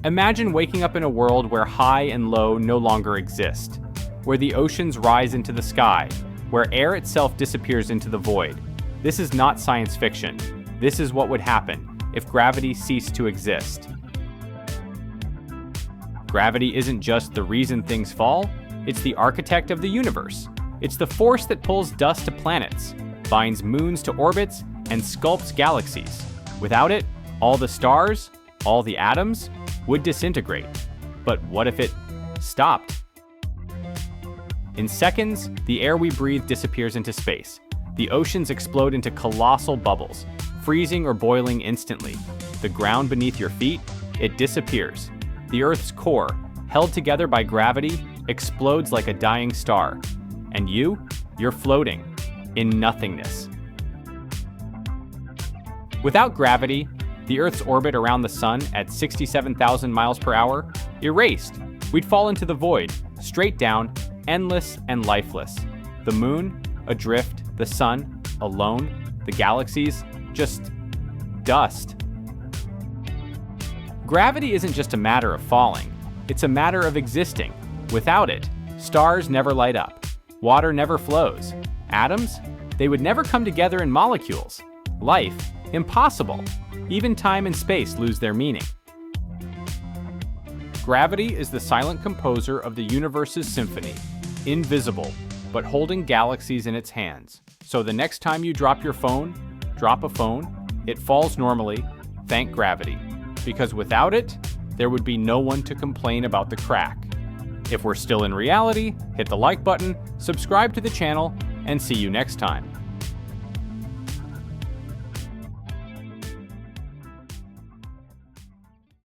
Imagine waking up in a world where high and low no longer exist, where the oceans rise into the sky, where air itself disappears into the void. This is not science fiction. This is what would happen if gravity ceased to exist. Gravity isn't just the reason things fall, it's the architect of the universe. It's the force that pulls dust to planets, binds moons to orbits, and sculpts galaxies. Without it, all the stars, all the atoms, would disintegrate. But what if it stopped? In seconds, the air we breathe disappears into space. The oceans explode into colossal bubbles, freezing or boiling instantly. The ground beneath your feet, it disappears. The Earth's core, held together by gravity, explodes like a dying star. And you're floating in nothingness. Without gravity, the Earth's orbit around the sun at 67,000 miles per hour, erased. We'd fall into the void, straight down, endless and lifeless. The moon, adrift, the sun, alone, the galaxies, just dust. Gravity isn't just a matter of falling, it's a matter of existing. Without it, stars never light up, water never flows, atoms, they would never come together in molecules. Life, impossible. Even time and space lose their meaning. Gravity is the silent composer of the universe's symphony, invisible, but holding galaxies in its hands. So the next time you drop a phone, it falls normally, thank gravity. Because without it, there would be no one to complain about the crack. If we're still in reality, hit the like button, subscribe to the channel, and see you next time.